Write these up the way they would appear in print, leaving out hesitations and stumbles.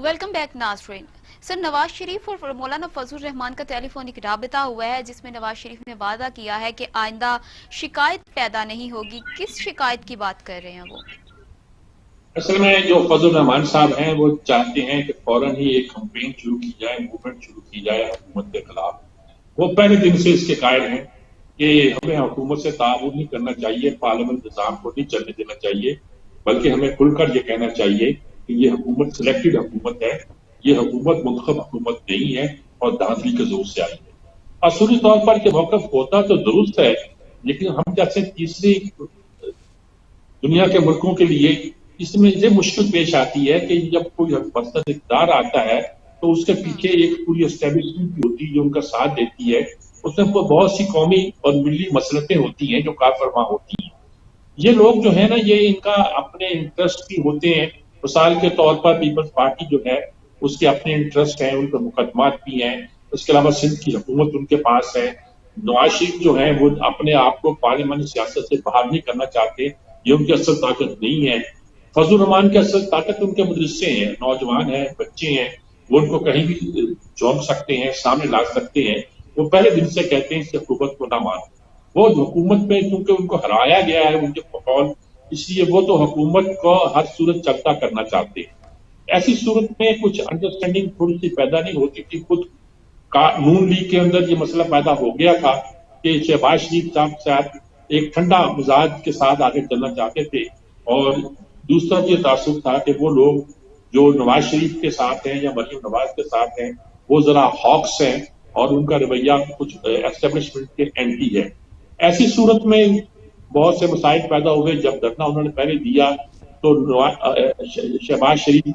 Welcome back ناظرین. سر نواز شریف اور مولانا فضل الرحمان کا ٹیلی فونک رابطہ ہوا ہے جس میں نواز شریف نے وعدہ کیا ہے کہ آئندہ شکایت پیدا نہیں ہوگی. کس شکایت کی بات کر رہے ہیں وہ؟ اصل میں جو فضل الرحمان صاحب ہیں وہ چاہتے ہیں کہ فوراً ہی ایک کمپین شروع کی جائے، موومنٹ شروع کی جائے حکومت کے خلاف. وہ پہلے دن سے اس کے قائل ہیں کہ ہمیں حکومت سے تعاون نہیں کرنا چاہیے، پارلیمنٹ نظام کو نہیں چلنے دینا چاہیے، بلکہ ہمیں کھل کر یہ کہنا چاہیے کہ یہ حکومت سلیکٹڈ حکومت ہے، یہ حکومت منتخب حکومت نہیں ہے اور دھاندلی کے زور سے آئی ہے. اصولی طور پر یہ موقف ہوتا تو درست ہے، لیکن ہم جیسے تیسری دنیا کے ملکوں کے لیے اس میں یہ مشکل پیش آتی ہے کہ جب کوئی مرکزی اقتدار آتا ہے تو اس کے پیچھے ایک پوری اسٹیبلشمنٹ ہوتی ہے جو ان کا ساتھ دیتی ہے. اس میں بہت سی قومی اور ملی مسلطیں ہوتی ہیں جو کار فرما ہوتی ہیں. یہ لوگ جو ہے نا یہ ان کا اپنے انٹرسٹ بھی ہوتے ہیں. مثال کے طور پر پیپلز پارٹی جو ہے اس کے اپنے انٹرسٹ ہیں، ان کے مقدمات بھی ہیں. اس کے علاوہ سندھ کی حکومت ان کے پاس ہے. نواز شریف جو ہے وہ اپنے آپ کو پارلیمانی سیاست سے باہر نہیں کرنا چاہتے، یہ ان کی اصل طاقت نہیں ہے. فضل الرحمان کی اصل طاقت ان کے مدرسے ہیں، نوجوان ہیں، بچے ہیں، وہ ان کو کہیں بھی جھونک سکتے ہیں، سامنے لا سکتے ہیں. وہ پہلے دن سے کہتے ہیں اس حکومت کو نہ مانو. وہ حکومت میں کیونکہ ان کو ہرایا گیا ہے ان کے فقول، اس لیے وہ تو حکومت کو ہر صورت چلتا کرنا چاہتے ہیں. ایسی صورت میں کچھ انڈرسٹینڈنگ تھوڑی سی پیدا نہیں ہوتی تھی. خود نون لیگ کے اندر یہ مسئلہ پیدا ہو گیا تھا کہ شہباز شریف صاحب شاید ایک ٹھنڈا مزاج کے ساتھ آگے چلنا چاہتے تھے، اور دوسرا یہ تعصب تھا کہ وہ لوگ جو نواز شریف کے ساتھ ہیں یا مریم نواز کے ساتھ ہیں وہ ذرا ہاکس ہیں اور ان کا رویہ کچھ اسٹیبلشمنٹ کے اینٹی ہے. ایسی صورت میں بہت سے مسائل پیدا ہوئے. جب دھرنا انہوں نے پہلے دیا تو شہباز شریف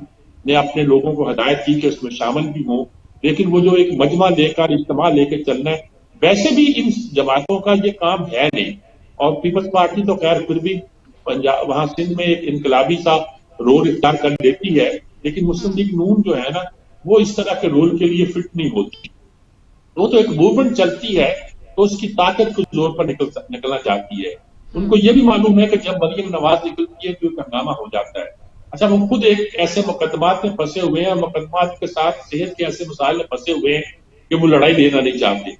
نے اپنے لوگوں کو ہدایت کی کہ اس میں شامل بھی ہوں، لیکن وہ جو ایک مجمع لے کر اجتماع لے کے چلنا ہے، ویسے بھی ان جماعتوں کا یہ کام ہے نہیں. اور پیپلز پارٹی تو خیر پھر بھی وہاں سندھ میں ایک انقلابی سا رول اختیار کر لیتی ہے، لیکن مسلم لیگ نون جو ہے نا وہ اس طرح کے رول کے لیے فٹ نہیں ہوتی. وہ تو ایک موومنٹ چلتی ہے تو اس کی طاقت کچھ زور پر نکلنا چاہتی ہے. ان کو یہ بھی معلوم ہے کہ جب مریم نواز نکلتی ہے تو ایک ہنگامہ ہو جاتا ہے. اچھا وہ خود ایک ایسے مقدمات میں پھنسے ہوئے ہیں، مقدمات کے ساتھ صحت کے ایسے مسائل میں پھنسے ہوئے ہیں کہ وہ لڑائی لینا نہیں چاہتے.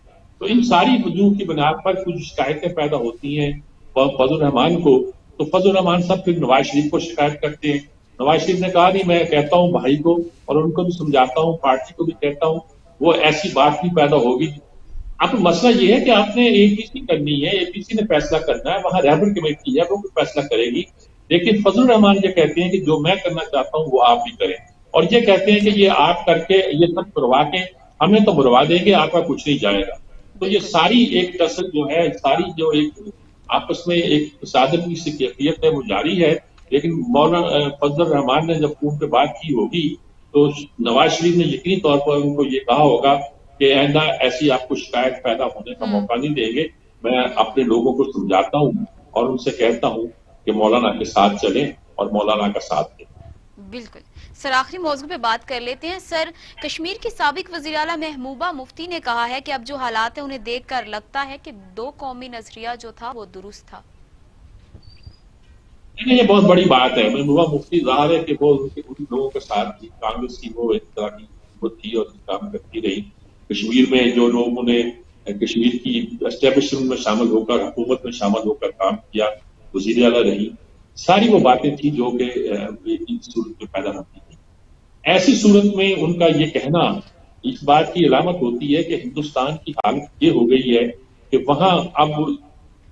تو ان ساری وجوہ کی بنیاد پر کچھ شکایتیں پیدا ہوتی ہیں فضل الرحمان کو. تو فضل الرحمان صاحب پھر نواز شریف کو شکایت کرتے ہیں. نواز شریف نے کہا نہیں، میں کہتا ہوں بھائی کو اور ان کو بھی سمجھاتا ہوں، پارٹی کو بھی کہتا ہوں، وہ ایسی بات بھی پیدا ہوگی. اب مسئلہ یہ ہے کہ آپ نے اے پی سی کرنی ہے، اے پی سی نے فیصلہ کرنا ہے، وہاں رہبر کمیٹی ہے وہ فیصلہ کرے گی. لیکن فضل الرحمان یہ کہتے ہیں کہ جو میں کرنا چاہتا ہوں وہ آپ بھی کریں، اور یہ کہتے ہیں کہ یہ آپ کر کے یہ سب کروا کے ہمیں تو مروا دیں گے، آپ کا کچھ نہیں جائے گا. تو یہ ساری ایک ٹسل جو ہے، ساری جو ایک آپس میں ایک تصادم کی سی کیفیت ہے وہ جاری ہے. لیکن مولانا فضل الرحمان نے جب فون پہ بات کی ہوگی تو نواز شریف نے یقینی طور پر ان کو یہ کہا ہوگا کہ آئندہ ایسی آپ کو شکایت پیدا ہونے کا موقع نہیں دیں گے. میں اپنے لوگوں کو سمجھاتا ہوں اور ان سے کہتا ہوں کہ مولانا کے ساتھ چلیں اور مولانا کا ساتھ دیں. بالکل سر، آخری موضوع پہ بات کر لیتے ہیں. سر، کشمیر کی سابق وزیر اعلیٰ محبوبہ مفتی نے کہا ہے کہ اب جو حالات ہیں انہیں دیکھ کر لگتا ہے کہ دو قومی نظریہ جو تھا وہ درست تھا. یہ بہت بڑی بات ہے. محبوبہ مفتی ظاہر ہے کہ وہ ان لوگوں کے ساتھ تھی، کانگریس کی وہ ایک طرح کی حکومت تھی اور کام کرتی رہی. کشمیر میں جو لوگوں نے کشمیر کی اسٹیبلشمنٹ میں شامل ہو کر، حکومت میں شامل ہو کر کام کیا، وزیر اعلیٰ رہی، ساری وہ باتیں تھیں جو کہ ان صورت میں پیدا ہوتی تھی. ایسی صورت میں ان کا یہ کہنا اس بات کی علامت ہوتی ہے کہ ہندوستان کی حالت یہ ہو گئی ہے کہ وہاں اب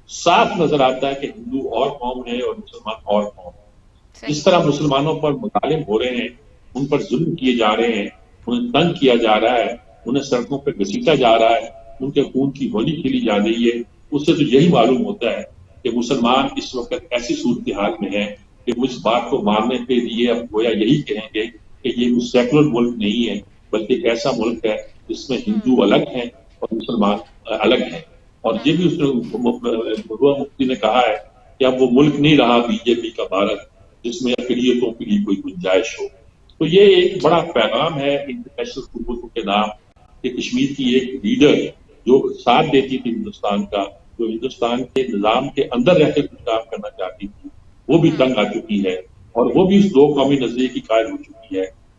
صاف نظر آتا ہے کہ ہندو اور قوم ہے اور مسلمان اور قوم ہے. جس طرح مسلمانوں پر مظالم ہو رہے ہیں، ان پر ظلم کیے جا رہے ہیں، انہیں تنگ کیا جا رہا ہے، انہیں سڑکوں پہ گھسیٹا جا رہا ہے، ان کے خون کی ہولی کھیلی جا رہی ہے، اس سے تو یہی معلوم ہوتا ہے کہ مسلمان اس وقت ایسی صورتحال میں ہے کہ اس بات کو ماننے کے لیے اب گویا یہی کہیں گے کہ یہ کوئی سیکولر ملک نہیں ہے، بلکہ ایک ایسا ملک ہے جس میں ہندو الگ ہیں اور مسلمان الگ ہیں. اور یہ بھی اس نے محبوبہ مفتی نے کہا ہے کہ اب وہ ملک نہیں رہا بی جے پی کا بھارت جس میں اقلیتوں کے لیے کوئی گنجائش ہو. تو یہ ایک بڑا پیغام ہے انٹرنیشنل حکومتوں کے نام کہ کشمیر کی ایک لیڈر جو ساتھ دیتی تھی ہندوستان کا، جو ہندوستان کے نظام کے اندر رہ کے کچھ کام کرنا چاہتی تھی، وہ بھی تنگ آ چکی ہے اور وہ بھی اس دو قومی نظریے کی قائل ہو چکی ہے.